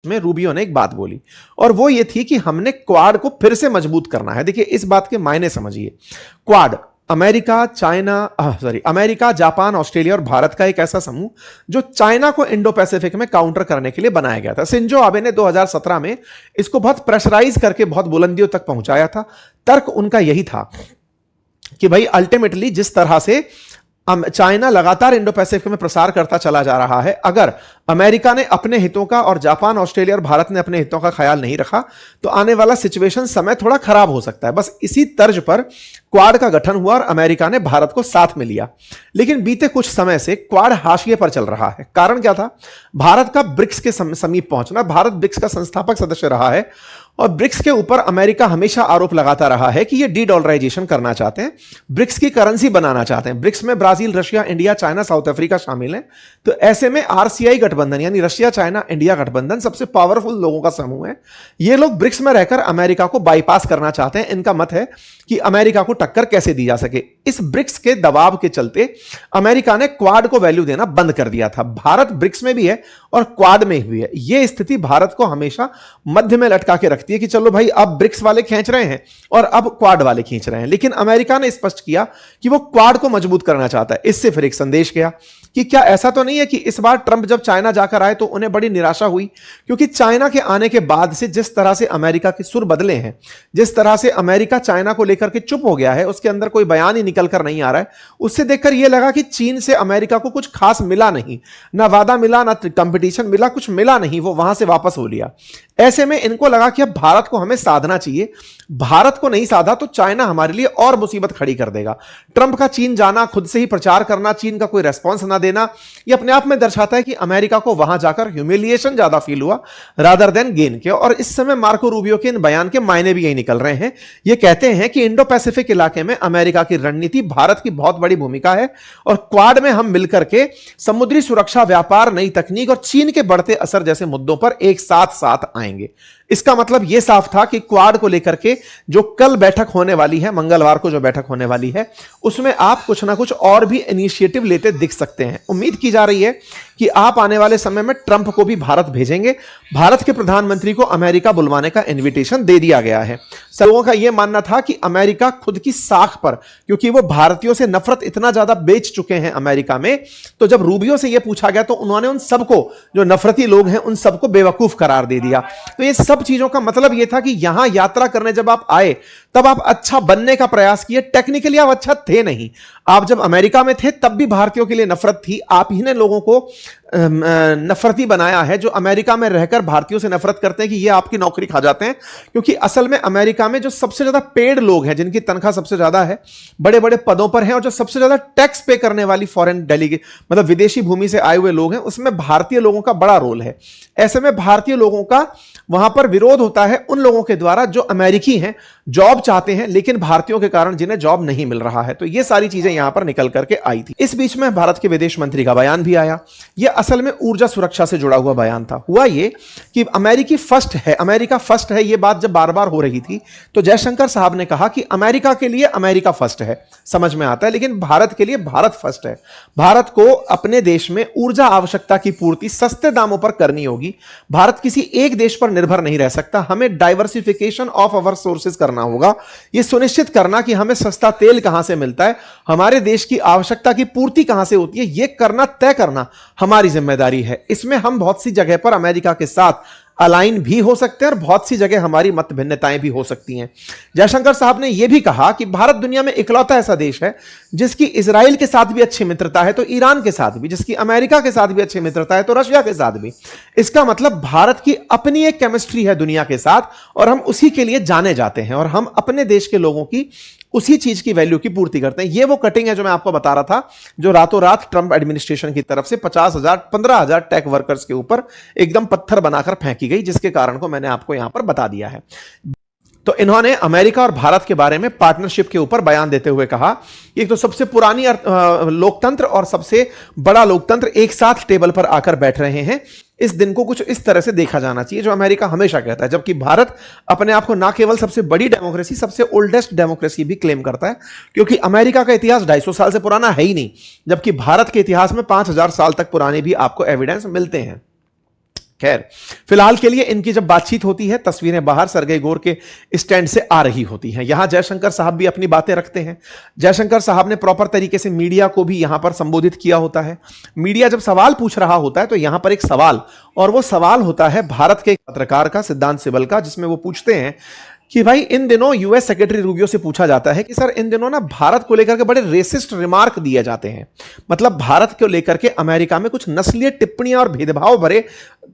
में रूबियो ने एक बात बोली और वो ये थी कि हमने क्वाड को फिर से मजबूत करना है। देखिए इस बात के मायने समझिए। क्वाड अमेरिका, जापान, ऑस्ट्रेलिया और भारत का एक ऐसा समूह जो चाइना को इंडो पैसिफिक में काउंटर करने के लिए बनाया गया था। शिंजो आबे ने 2017 में इसको बहुत प्रेशराइज करके बहुत बुलंदियों तक पहुंचाया था। तर्क उनका यही था कि भाई अल्टीमेटली जिस तरह से चाइना लगातार इंडो पैसिफिक में प्रसार करता चला जा रहा है, अगर अमेरिका ने अपने हितों का और जापान, ऑस्ट्रेलिया और भारत ने अपने हितों का ख्याल नहीं रखा तो आने वाला सिचुएशन समय थोड़ा खराब हो सकता है। बस इसी तर्ज पर क्वाड का गठन हुआ और अमेरिका ने भारत को साथ में लिया। लेकिन बीते कुछ समय से क्वाड हाशिए पर चल रहा है। कारण क्या था? भारत का ब्रिक्स के समीप पहुंचना। भारत ब्रिक्स का संस्थापक सदस्य रहा है और ब्रिक्स के ऊपर अमेरिका हमेशा आरोप लगाता रहा है कि ये डी डॉलराइजेशन करना चाहते हैं, ब्रिक्स की करेंसी बनाना चाहते हैं। ब्रिक्स में Brazil, Russia, India, China, south Africa शामिल हैं। तो ऐसे में आरसीआई गठबंधन यानी रशिया, चाइना, इंडिया गठबंधन सबसे पावरफुल लोगों का समूह है। ये लोग ब्रिक्स में रहकर अमेरिका को बाईपास करना चाहते हैं। इनका मत है कि अमेरिका को टक्कर कैसे दी जा सके। इस ब्रिक्स के दबाव के चलते अमेरिका ने क्वाड को वैल्यू देना बंद कर दिया था। भारत ब्रिक्स में भी है और क्वाड में भी है। यह स्थिति भारत को हमेशा मध्य में लटका के रखती है कि चलो भाई अब ब्रिक्स वाले खींच रहे हैं और अब क्वाड वाले खींच रहे हैं। लेकिन अमेरिका ने स्पष्ट किया कि वो क्वाड को मजबूत करना चाहता है। इससे फिर एक संदेश गया कि क्या ऐसा तो नहीं है कि इस बार ट्रंप जब चाइना जाकर आए तो उन्हें बड़ी निराशा हुई, क्योंकि चाइना के आने के बाद से जिस तरह से अमेरिका के सुर बदले हैं, जिस तरह से अमेरिका चाइना को लेकर के चुप हो गया है, उसके अंदर कोई बयान ही निकल कर नहीं आ रहा है। उससे देखकर यह लगा कि चीन से अमेरिका को कुछ खास मिला नहीं, ना वादा मिला, ना कंपटीशन मिला, कुछ मिला नहीं, वो वहां से वापस हो लिया। ऐसे में इनको लगा कि अब भारत को हमें साधना चाहिए। भारत को नहीं साधा तो चाइना हमारे लिए और मुसीबत खड़ी कर देगा। ट्रंप का चीन जाना, खुद से ही प्रचार करना, चीन का कोई रेस्पॉन्स ना देना, यह अपने आप में दर्शाता है कि अमेरिका को वहां जाकर ह्यूमिलिएशन ज्यादा फील हुआ रादर देन गेन के। और इस समय मार्को रूबियो के इन बयान के मायने भी यही निकल रहे हैं। ये कहते हैं कि इंडो पैसिफिक इलाके में अमेरिका की रणनीति, भारत की बहुत बड़ी भूमिका है और क्वाड में हम मिलकर के समुद्री सुरक्षा, व्यापार, नई तकनीक और चीन के बढ़ते असर जैसे मुद्दों पर एक साथ आएंगे। इसका मतलब यह साफ था कि क्वाड को लेकर के जो कल बैठक होने वाली है, मंगलवार को जो बैठक होने वाली है, उसमें आप कुछ ना कुछ और भी इनिशिएटिव लेते दिख सकते हैं। उम्मीद की जा रही है कि आप आने वाले समय में ट्रंप को भी भारत भेजेंगे। भारत के प्रधानमंत्री को अमेरिका बुलवाने का इनविटेशन दे दिया गया है। लोगों का यह मानना था कि अमेरिका खुद की साख पर, क्योंकि वो भारतीयों से नफरत इतना ज्यादा बेच चुके हैं अमेरिका में, तो जब रूबियो से यह पूछा गया तो उन्होंने उन सबको, जो नफरती लोग हैं, उन सबको बेवकूफ करार दे दिया। तो ये सब चीजों का मतलब यह था कि यहां यात्रा करने जब आप आए तब आप अच्छा बनने का प्रयास किए। टेक्निकली आप अच्छा थे नहीं। आप जब अमेरिका में थे तब भी भारतीयों के लिए नफरत थी। आप ही ने लोगों को नफरती बनाया है जो अमेरिका में रहकर भारतीयों से नफरत करते हैं कि ये आपकी नौकरी खा जाते हैं। क्योंकि असल में अमेरिका में जो सबसे ज्यादा पेड लोग हैं, जिनकी तनख्वाह सबसे ज्यादा है, बड़े बड़े पदों पर हैं और जो सबसे ज्यादा टैक्स पे करने वाली फॉरेन डेलीगेट, मतलब विदेशी भूमि से आए हुए लोग हैं, उसमें भारतीय लोगों का बड़ा रोल है। ऐसे में भारतीय लोगों का वहां पर विरोध होता है उन लोगों के द्वारा जो अमेरिकी हैं, जॉब चाहते हैं, लेकिन भारतीयों के कारण जिन्हें जॉब नहीं मिल रहा है। तो ये सारी चीजें यहां पर निकल करके आई थी। इस बीच में भारत के विदेश मंत्री का बयान भी आया। यह असल में ऊर्जा सुरक्षा से जुड़ा हुआ बयान था। हुआ यह कि अमेरिका फर्स्ट है, यह बात जब बार बार हो रही थी तो जयशंकर साहब ने कहा कि अमेरिका के लिए अमेरिका फर्स्ट है, समझ में आता है, लेकिन भारत के लिए भारत फर्स्ट है। भारत को अपने देश में ऊर्जा आवश्यकता की पूर्ति सस्ते दामों पर करनी होगी। भारत किसी एक देश पर निर्भर नहीं रह सकता। हमें डाइवर्सिफिकेशन ऑफ अवर सोर्सेज करना होगा। यह सुनिश्चित करना कि हमें सस्ता तेल कहां से मिलता है, हमारे देश की आवश्यकता की पूर्ति कहां से होती है, यह करना, तय करना हमारी जिम्मेदारी है। इसमें हम बहुत सी जगह पर अमेरिका के साथ अलाइन भी हो सकते हैं और बहुत सी जगह हमारी मत भिन्नताएं भी हो सकती हैं। जयशंकर साहब ने यह भी कहा कि भारत दुनिया में इकलौता ऐसा देश है जिसकी इजराइल के साथ भी अच्छी मित्रता है तो ईरान के साथ भी, जिसकी अमेरिका के साथ भी अच्छी मित्रता है तो रशिया के साथ भी। इसका मतलब भारत की अपनी एक केमिस्ट्री है दुनिया के साथ और हम उसी के लिए जाने जाते हैं और हम अपने देश के लोगों की उसी चीज की वैल्यू की पूर्ति करते हैं। ये वो कटिंग है जो मैं आपको बता रहा था, जो रातों रात ट्रंप एडमिनिस्ट्रेशन की तरफ से 15,000 टेक वर्कर्स के ऊपर एकदम पत्थर बनाकर फेंकी गई, जिसके कारण को मैंने आपको यहां पर बता दिया है। तो इन्होंने अमेरिका और भारत के बारे में पार्टनरशिप के ऊपर बयान देते हुए कहा, एक तो सबसे पुरानी लोकतंत्र और सबसे बड़ा लोकतंत्र एक साथ टेबल पर आकर बैठ रहे हैं। इस दिन को कुछ इस तरह से देखा जाना चाहिए जो अमेरिका हमेशा कहता है, जबकि भारत अपने आप को ना केवल सबसे बड़ी डेमोक्रेसी, सबसे ओल्डेस्ट डेमोक्रेसी भी क्लेम करता है, क्योंकि अमेरिका का इतिहास 250 साल से पुराना है ही नहीं, जबकि भारत के इतिहास में 5,000 साल तक पुराने भी आपको एविडेंस मिलते हैं। खैर, फिलहाल के लिए इनकी जब बातचीत होती है, तस्वीरें बाहर सरगेई गोर के स्टैंड से आ रही होती हैं। यहां जयशंकर साहब भी अपनी बातें रखते हैं। जयशंकर साहब ने प्रॉपर तरीके से मीडिया को भी यहां पर संबोधित किया होता है। मीडिया जब सवाल पूछ रहा होता है तो यहां पर एक सवाल, और वो सवाल होता है भारत के एक पत्रकार का, सिद्धांत सिबल का, जिसमें वो पूछते हैं कि भाई इन दिनों यूएस सेक्रेटरी रूबियो से पूछा जाता है कि सर इन दिनों ना भारत को लेकर के बड़े रेसिस्ट रिमार्क दिए जाते हैं, मतलब भारत को लेकर के अमेरिका में कुछ नस्लीय टिप्पणियां और भेदभाव भरे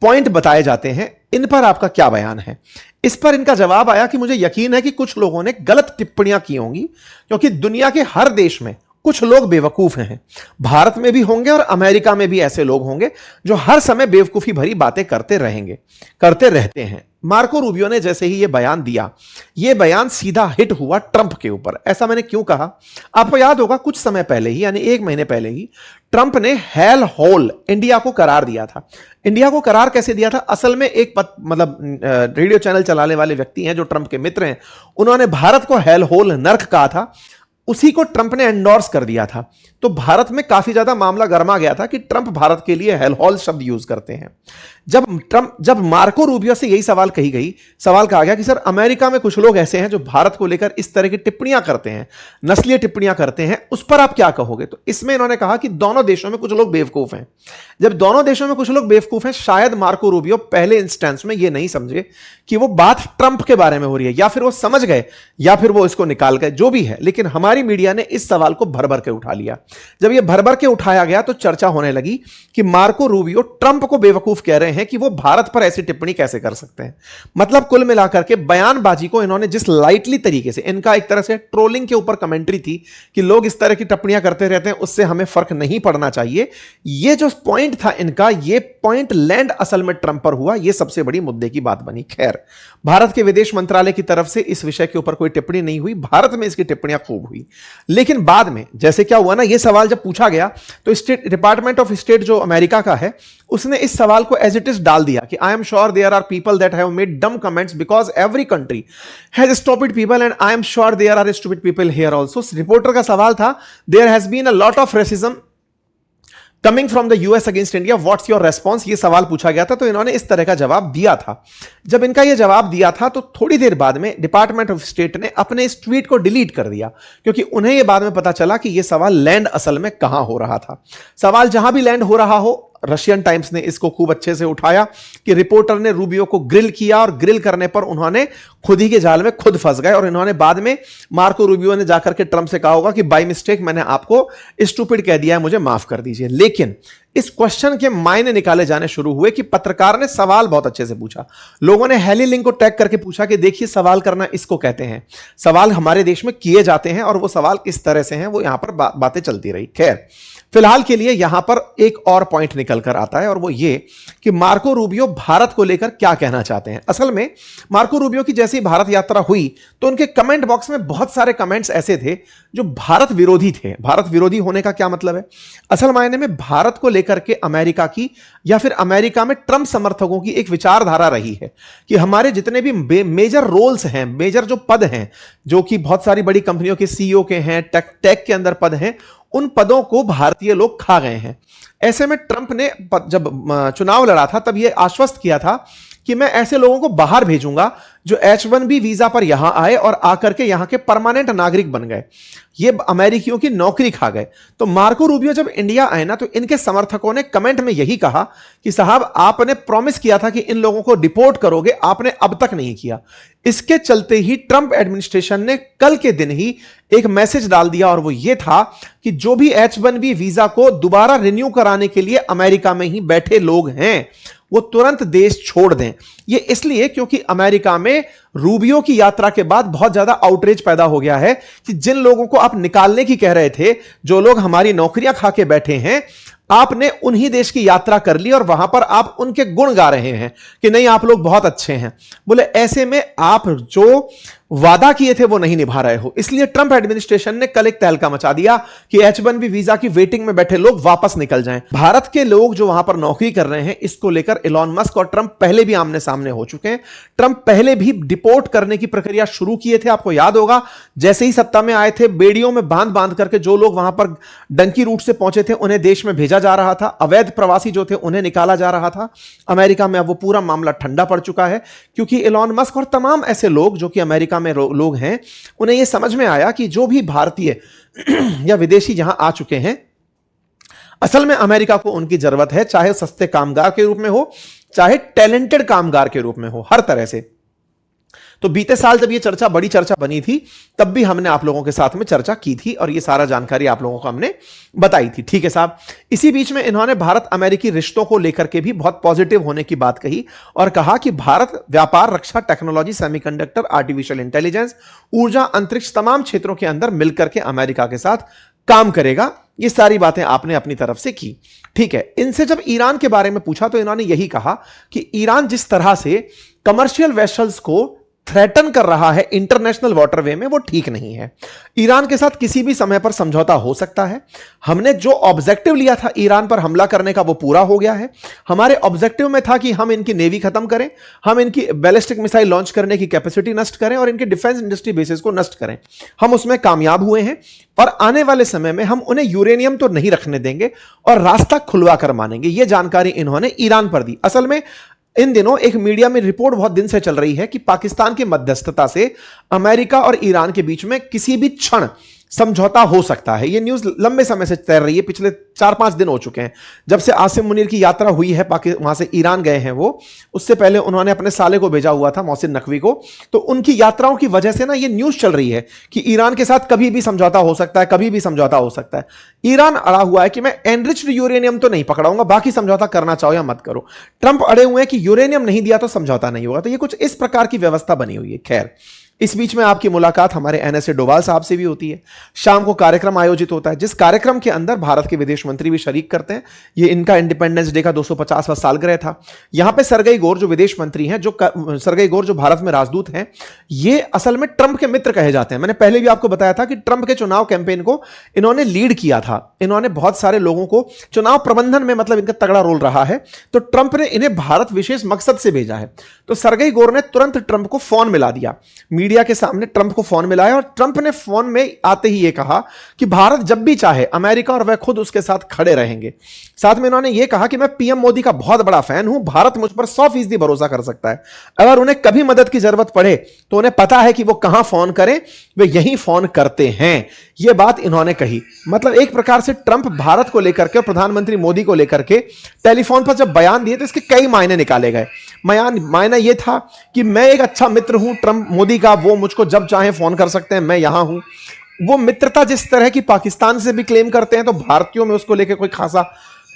पॉइंट बताए जाते हैं, इन पर आपका क्या बयान है। इस पर इनका जवाब आया कि मुझे यकीन है कि कुछ लोगों ने गलत टिप्पणियां की होंगी, क्योंकि दुनिया के हर देश में कुछ लोग बेवकूफ हैं। भारत में भी होंगे और अमेरिका में भी ऐसे लोग होंगे जो हर समय बेवकूफी भरी बातें करते रहते हैं। मार्को रूबियो ने जैसे ही यह बयान दिया, यह बयान सीधा हिट हुआ ट्रंप के ऊपर। ऐसा मैंने क्यों कहा, आपको याद होगा कुछ समय पहले ही, यानी 1 महीने पहले ही, ट्रंप ने हेल होल इंडिया को करार दिया था। इंडिया को करार कैसे दिया था, असल में एक मतलब रेडियो चैनल चलाने वाले व्यक्ति हैं जो ट्रंप के मित्र हैं, उन्होंने भारत को हेल होल नर्क कहा था, उसी को ट्रंप ने एंडोर्स कर दिया था। तो भारत में काफी ज्यादा मामला गर्मा गया था कि ट्रंप भारत के लिए हेल होल शब्द यूज करते हैं। जब मार्को रूबियो से यही सवाल कहा गया कि सर अमेरिका में कुछ लोग ऐसे हैं जो भारत को लेकर इस तरह की टिप्पणियां करते हैं, नस्लीय टिप्पणियां करते हैं, उस पर आप क्या कहोगे। तो इसमें इन्होंने कहा कि दोनों देशों में कुछ लोग बेवकूफ हैं। जब दोनों देशों में कुछ लोग बेवकूफ हैं, शायद मार्को रूबियो पहले इंस्टेंस में यह नहीं समझे कि वो बात ट्रंप के बारे में हो रही है, या फिर वो समझ गए या फिर वो इसको निकाल गए, जो भी है। लेकिन हमारी मीडिया ने इस सवाल को भर भर के उठा लिया। जब यह भर भर के उठाया गया तो चर्चा होने लगी कि मार्को रूबियो ट्रंप को बेवकूफ कह रहे हैं कि वो भारत पर ऐसी टिप्पणी कैसे कर सकते हैं। मतलब कुल मिलाकर के बयानबाजी को इन्होंने जिस लाइटली तरीके से, इनका एक तरह से ट्रोलिंग के ऊपर कमेंट्री थी कि लोग इस तरह की टिप्पणियां करते रहते हैं, उससे हमें फर्क नहीं पड़ना चाहिए। यह जो पॉइंट था इनका, यह पॉइंट लैंड असल में ट्रंप पर हुआ, यह सबसे बड़ी मुद्दे की बात बनी। खैर, भारत के विदेश मंत्रालय की तरफ से इस विषय के ऊपर कोई टिप्पणी नहीं हुई, भारत में इसकी टिप्पणियां खूब हुई। लेकिन बाद में जैसे क्या हुआ ना, यह सवाल जब पूछा गया तो डिपार्टमेंट ऑफ स्टेट जो अमेरिका का है, उसने इस सवाल को एज इट इज डाल दिया कि I am sure there are people that have made dumb comments because every country has stupid people and I am sure there are stupid people here also. Reporter का सवाल था, there has been a lot of racism coming from the US against India, what's your response, ये सवाल पूछा गया था। तो इन्होंने इस तरह का जवाब दिया था। जब इनका यह जवाब दिया था तो थोड़ी देर बाद में डिपार्टमेंट ऑफ स्टेट ने अपने इस ट्वीट को डिलीट कर दिया, क्योंकि उन्हें यह बाद में पता चला कि यह सवाल लैंड असल में कहां हो रहा था। सवाल जहां भी लैंड हो रहा हो, रशियन टाइम्स ने इसको खूब अच्छे से उठाया कि रिपोर्टर ने रूबियो को ग्रिल किया और ग्रिल करने पर उन्होंने खुद ही के जाल में खुद फंस गए, और इन्होंने बाद में मार्को रूबियो ने जाकर के ट्रंप से कहा होगा कि बाय मिस्टेक मैंने आपको स्टूपिड कह दिया है, मुझे माफ कर दीजिए। लेकिन इस क्वेश्चन के मायने निकाले जाने शुरू हुए कि पत्रकार ने सवाल बहुत अच्छे से पूछा। लोगों ने हेली लिंक को टैग करके पूछा कि देखिए सवाल करना इसको कहते हैं, सवाल हमारे देश में किए जाते हैं और वो सवाल किस तरह से हैं, वो यहां पर बातें चलती रही। खैर, फिलहाल के लिए यहां पर एक और पॉइंट निकल कर आता है, और वो ये कि मार्को रूबियो भारत को लेकर क्या कहना चाहते हैं। असल में मार्को रूबियो की जैसी भारत यात्रा हुई तो उनके कमेंट बॉक्स में बहुत सारे कमेंट्स ऐसे थे जो भारत विरोधी थे। भारत विरोधी होने का क्या मतलब है, असल मायने में भारत को लेकर के अमेरिका की या फिर अमेरिका में ट्रंप समर्थकों की एक विचारधारा रही है कि हमारे जितने भी मेजर रोल्स हैं, मेजर जो पद हैं, जो कि बहुत सारी बड़ी कंपनियों के सीईओ के हैं, टेक के अंदर पद हैं, उन पदों को भारतीय लोग खा गए हैं। ऐसे में ट्रंप ने जब चुनाव लड़ा था तब यह आश्वस्त किया था कि मैं ऐसे लोगों को बाहर भेजूंगा जो H-1B वीजा पर यहां आए और आकर के यहां के परमानेंट नागरिक बन गए, ये अमेरिकियों की नौकरी खा गए। तो मार्को रूबियो जब इंडिया आए ना, तो इनके समर्थकों ने कमेंट में यही कहा कि साहब आपने प्रॉमिस किया था कि इन लोगों को डिपोर्ट करोगे, आपने अब तक नहीं किया। इसके चलते ही ट्रंप एडमिनिस्ट्रेशन ने कल के दिन ही एक मैसेज डाल दिया, और वो ये था कि जो भी H-1B वीजा को दोबारा रिन्यू कराने के लिए अमेरिका में ही बैठे लोग हैं वो तुरंत देश छोड़ दें। ये इसलिए क्योंकि अमेरिका में रूबियो की यात्रा के बाद बहुत ज्यादा आउटरीच पैदा हो गया है कि जिन लोगों को आप निकालने की कह रहे थे, जो लोग हमारी नौकरियां खा के बैठे हैं, आपने उन्हीं देश की यात्रा कर ली और वहां पर आप उनके गुण गा रहे हैं कि नहीं आप लोग बहुत अच्छे हैं। बोले ऐसे में आप जो वादा किए थे वो नहीं निभा रहे हो, इसलिए ट्रंप एडमिनिस्ट्रेशन ने कल एक तहलका मचा दिया कि H-1B वीजा की वेटिंग में बैठे लोग वापस निकल जाएं। भारत के लोग जो वहां पर नौकरी कर रहे हैं, इसको लेकर इलॉन मस्क और ट्रंप पहले भी आमने सामने हो चुके हैं। ट्रंप पहले भी डिपोर्ट करने की प्रक्रिया शुरू किए थे, आपको याद होगा। जैसे ही सत्ता में आए थे, बेड़ियों में बांध बांध करके जो लोग वहां पर डंकी रूट से पहुंचे थे उन्हें देश में भेजा जा रहा था। अवैध प्रवासी जो थे उन्हें निकाला जा रहा था अमेरिका में। अब वो पूरा मामला ठंडा पड़ चुका है, क्योंकि इलॉन मस्क और तमाम ऐसे लोग जो कि अमेरिका में लोग हैं, उन्हें यह समझ में आया कि जो भी भारतीय या विदेशी यहां आ चुके हैं, असल में अमेरिका को उनकी जरूरत है, चाहे सस्ते कामगार के रूप में हो, चाहे टैलेंटेड कामगार के रूप में हो, हर तरह से। तो बीते साल जब ये चर्चा बड़ी चर्चा बनी थी, तब भी हमने आप लोगों के साथ में चर्चा की थी और ये सारा जानकारी आप लोगों को हमने बताई थी। ठीक है साहब। इसी बीच में इन्होंने भारत अमेरिकी रिश्तों को लेकर के भी बहुत पॉजिटिव होने की बात कही और कहा कि भारत व्यापार, रक्षा, टेक्नोलॉजी, सेमीकंडक्टर, आर्टिफिशियल इंटेलिजेंस, ऊर्जा, अंतरिक्ष, तमाम क्षेत्रों के अंदर मिलकर के अमेरिका के साथ काम करेगा। ये सारी बातें आपने अपनी तरफ से की। ठीक है। इनसे जब ईरान के बारे में पूछा तो इन्होंने यही कहा कि ईरान जिस तरह से कमर्शियल वेसल्स को थ्रेटन कर रहा है इंटरनेशनल वाटरवे में, वो ठीक नहीं है। ईरान के साथ किसी भी समय पर समझौता हो सकता है। हमने जो ऑब्जेक्टिव लिया था ईरान पर हमला करने का, वो पूरा हो गया है। हमारे ऑब्जेक्टिव में था कि हम इनकी नेवी खत्म करें, हम इनकी बैलिस्टिक मिसाइल लॉन्च करने की कैपेसिटी नष्ट करें और इनके डिफेंस इंडस्ट्री बेसिस को नष्ट करें। हम उसमें कामयाब हुए हैं और आने वाले समय में हम उन्हें यूरेनियम तो नहीं रखने देंगे और रास्ता खुलवा कर मानेंगे। यह जानकारी इन्होंने ईरान पर दी। असल में इन दिनों एक मीडिया में रिपोर्ट बहुत दिन से चल रही है कि पाकिस्तान की मध्यस्थता से अमेरिका और ईरान के बीच में किसी भी क्षण समझौता हो सकता है। यह न्यूज़ लंबे समय से तैर रही है, पिछले 4-5 दिन हो चुके हैं जब से आसिम मुनीर की यात्रा हुई है, वहां से ईरान गए हैं वो। उससे पहले उन्होंने अपने साले को भेजा हुआ था, मोहसिन नकवी को। तो उनकी यात्राओं की वजह से ना ये न्यूज़ चल रही है कि ईरान के साथ कभी भी समझौता हो सकता है, कभी भी समझौता हो सकता है। ईरान अड़ा हुआ है कि मैं एनरिच्ड यूरेनियम तो नहीं पकड़ाऊंगा, बाकी समझौता करना चाहो या मत करो। ट्रंप अड़े हुए हैं कि यूरेनियम नहीं दिया तो समझौता नहीं होगा। तो ये कुछ इस प्रकार की व्यवस्था बनी हुई है। खैर, इस बीच में आपकी मुलाकात हमारे एनएसए डोभाल साहब से भी होती है। शाम को कार्यक्रम आयोजित होता है, जिस कार्यक्रम के अंदर भारत के विदेश मंत्री भी शरीक करते हैं। ये इनका इंडिपेंडेंस डे का 250वां सालगिरह था। यहां पे सरगई गोर जो विदेश मंत्री हैं, सरगई गोर जो भारत में राजदूत हैं, ये असल में ट्रंप के मित्र कहे जाते हैं। मैंने पहले भी आपको बताया था कि ट्रंप के चुनाव कैंपेन को इन्होंने लीड किया था। इन्होंने बहुत सारे लोगों को चुनाव प्रबंधन में, मतलब इनका तगड़ा रोल रहा है। तो ट्रंप ने इन्हें भारत विशेष मकसद से भेजा है। तो सरगई गोर ने तुरंत ट्रंप को फोन मिला दिया, मीडिया के सामने ट्रंप को फोन मिलाया और ट्रंप ने फोन में आते ही यह कहा कि भारत जब भी चाहे अमेरिका और वह खुद उसके साथ खड़े रहेंगे। साथ में उन्होंने यह कहा कि मैं पीएम मोदी का बहुत बड़ा फैन हूं, भारत मुझ पर 100% भरोसा कर सकता है। अगर उन्हें कभी मदद की जरूरत पड़े तो उन्हें पता है कि वो कहां फोन करें, वे यहीं फोन करते हैं। यह बात इन्होंने कही। मतलब एक प्रकार से ट्रंप भारत को लेकर के, प्रधानमंत्री मोदी को लेकर के टेलीफोन पर जब बयान दिए तो इसके कई मायने निकाले गए। मायना यह था कि मैं एक अच्छा मित्र हूं ट्रंप मोदी का, वो मुझको जब चाहे फोन कर सकते हैं, मैं यहां हूं। वो मित्रता जिस तरह की पाकिस्तान से भी क्लेम करते हैं, तो भारतीयों में उसको लेकर कोई खासा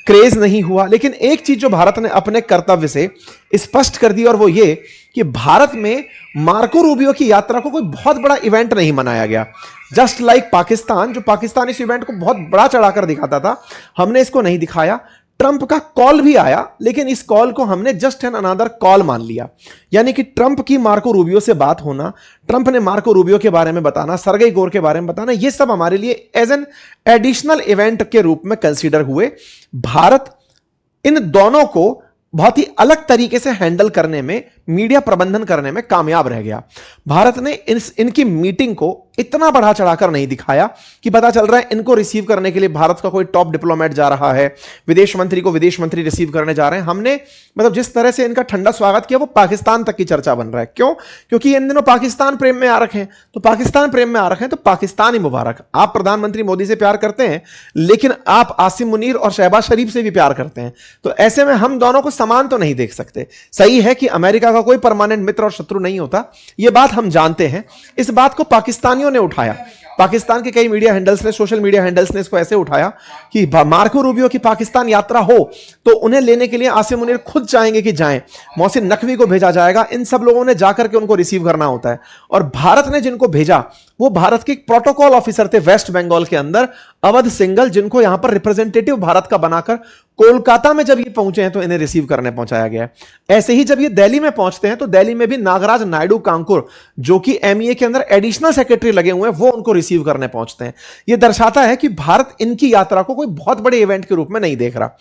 क्रेज नहीं हुआ। लेकिन एक चीज जो भारत ने अपने कर्तव्य से स्पष्ट कर दी और वो ये कि भारत में मार्को रूबियो की यात्रा को कोई बहुत बड़ा इवेंट नहीं मनाया गया। जस्ट लाइक पाकिस्तान, जो पाकिस्तान इस इवेंट को बहुत बड़ा चढ़ाकर दिखाता था, हमने इसको नहीं दिखाया। ट्रंप का कॉल भी आया, लेकिन इस कॉल को हमने जस्ट एन अनदर कॉल मान लिया। यानी कि ट्रंप की मार्को रूबियो से बात होना, ट्रंप ने मार्को रूबियो के बारे में बताना, सरगई गोर के बारे में बताना, ये सब हमारे लिए एज एन एडिशनल इवेंट के रूप में कंसीडर हुए। भारत इन दोनों को बहुत ही अलग तरीके से हैंडल करने में, मीडिया प्रबंधन करने में कामयाब रह गया। भारत ने इनकी मीटिंग को इतना बढ़ा चढ़ाकर नहीं दिखाया कि पता चल रहा है इनको रिसीव करने के लिए भारत का कोई टॉप डिप्लोमेट जा रहा है, विदेश मंत्री को विदेश मंत्री रिसीव करने जा रहे हैं। हमने मतलब जिस तरह से इनका ठंडा स्वागत किया, वो पाकिस्तान तक की चर्चा बन रहा है। क्यों? क्योंकि इन दिनों पाकिस्तान प्रेम में आ रखे हैं। तो पाकिस्तान प्रेम में आ रखे हैं तो पाकिस्तान ही मुबारक। आप प्रधानमंत्री मोदी से प्यार करते हैं, लेकिन आप आसिम मुनीर और शहबाज शरीफ से भी प्यार करते हैं। तो ऐसे में हम दोनों को समान तो नहीं देख सकते। सही है कि अमेरिका का कोई परमानेंट मित्र और शत्रु नहीं होता, यह बात हम जानते हैं। इस बात को पाकिस्तानियों ने उठाया। पाकिस्तान के कई मीडिया हैंडल्स ने, सोशल मीडिया हैंडल्स ने इसको ऐसे उठाया कि मार्को रूबियो की पाकिस्तान यात्रा हो तो उन्हें लेने के लिए आसिम मुनीर खुद चाहेंगे कि जाएं, मोहसिन नकवी को भेजा जाएगा, इन सब लोगों ने जाकर के उनको रिसीव करना होता है। और भारत ने जिनको भेजा वो भारत के एक प्रोटोकॉल ऑफिसर थे वेस्ट बंगाल के अंदर, अवध सिंघल, जिनको यहां पर रिप्रेजेंटेटिव भारत का बनाकर कोलकाता में जब ये पहुंचे हैं तो इन्हें रिसीव करने पहुंचाया गया है। ऐसे ही जब ये दिल्ली में पहुंचते हैं तो दिल्ली में भी नागराज नायडू कांकुर, जो कि एमईए के अंदर एडिशनल सेक्रेटरी लगे हुए हैं, वो उनको रिसीव करने पहुंचते हैं। ये दर्शाता है कि भारत इनकी यात्रा को कोई बहुत बड़े इवेंट के रूप में नहीं देख रहा।